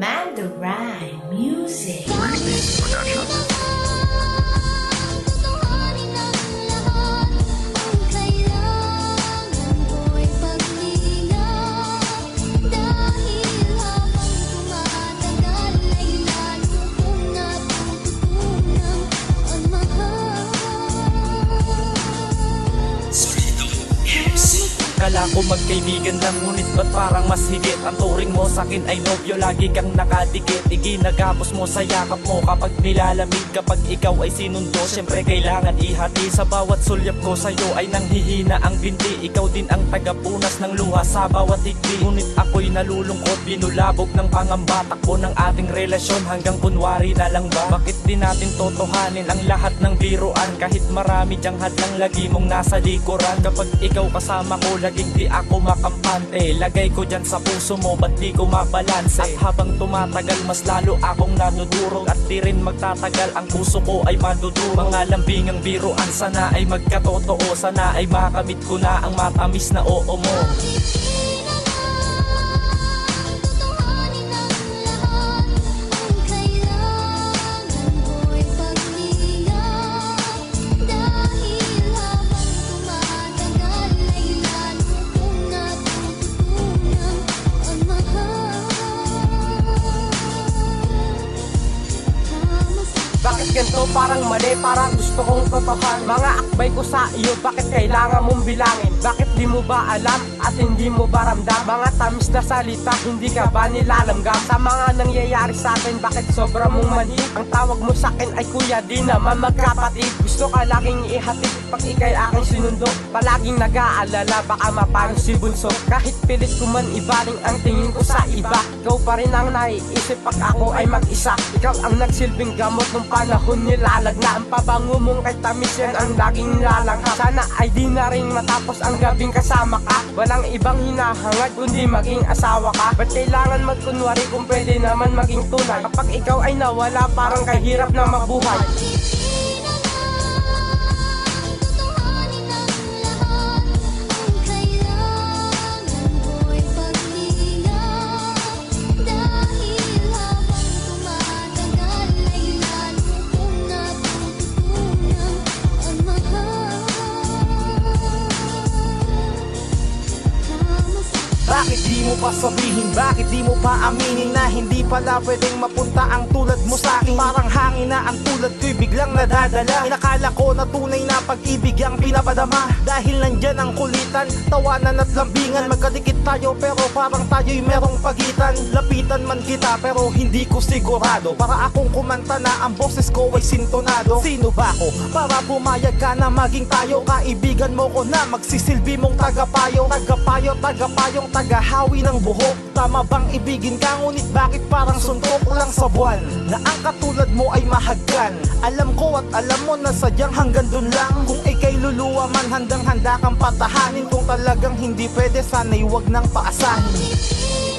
Mandarin Music. Kala ko magkaibigan lang, ngunit ba't parang mas higit? Ang turing mo sa'kin ay nobyo, lagi kang nakadikit. Iginagapos mo sa yakap mo kapag nilalamig. Kapag ikaw ay sinundo, syempre kailangan ihati. Sa bawat sulyap ko sa'yo ay nanghihina ang binti. Ikaw din ang tagapunas ng luha sa bawat higbi. Ngunit ako'y nalulungkot, binulabog ng pangamba. Takbo ng ating relasyon hanggang kunwari na lang ba? Bakit di natin totohanin ang lahat ng biruan? Kahit marami dyang hadlang, lagi mong nasa likuran. Kapag ikaw kasama ko, laging di ako makampante. Lagay ko dyan sa puso mo, ba't di ko mabalanse? At habang tumatagal, mas lalo akong nanudurog. At di rin magtatagal, ang puso ko ay madudurog. Mga lambingang biruan, sana ay magkatotoo. Sana ay makamit ko na ang matamis na oo mo. Bakit ganito parang mali, parang gusto kong totohan? Mga akbay ko sa iyo, bakit kailangan mong bilangin? Bakit di mo ba alam at hindi mo ba ramdam? Mga tamis na salita, hindi ka ba nilalamgam? Sa mga nangyayari sa atin, bakit sobra mong manhid? Ang tawag mo sa akin ay kuya, di naman magkapatid. Gusto ka laging ihatid pag ikay aking sinundo. Palaging nag-aalala, baka mapano si bunso. Kahit pilit ko man ibaling ang tingin ko sa iba, ikaw pa rin ang naiisip pag ako ay mag-isa. Ikaw ang nagsilbing gamot nung panahon nilalag na. Ang pabango mong kay tamis, yan ang laging nilalanghap. Sana ay di na rin matapos ang gabing kasama ka. Walang ibang hinahangad kundi maging asawa ka. Ba't kailangan magkunwari kung pwede naman maging tunay? Kapag ikaw ay nawala, parang kahirap na mabuhay. Bakit di mo pa sabihin, bakit di mo pa aminin na hindi pala pwedeng mapunta ang tulad mo sa'kin? Parang hangin na ang tulad ko'y biglang nadadala. Inakala ko na tunay na pag-ibig ang pinapadama. Dahil nandyan ang kulitan, tawanan at lambingan. Magkadikit tayo pero parang tayo'y merong pagitan. Lapitan man kita pero hindi ko sigurado. Para akong kumanta na ang boses ko ay sintonado. Sino ba ako para pumayag ka na maging tayo? Kaibigan mo ko na magsisilbi mong tagapayo. Tagapayo, tagapayong tagahawi ng buhok. Tama bang ibigin ka, ngunit bakit parang suntok lang sa buwan? Na ang katulad mo ay mahagkan. Alam ko at alam mo na sadyang hanggang dun lang. Kung ikay luluwa man, handang handa kang patahanin. Kung talagang hindi pwede, sana'y wag nang paasahin.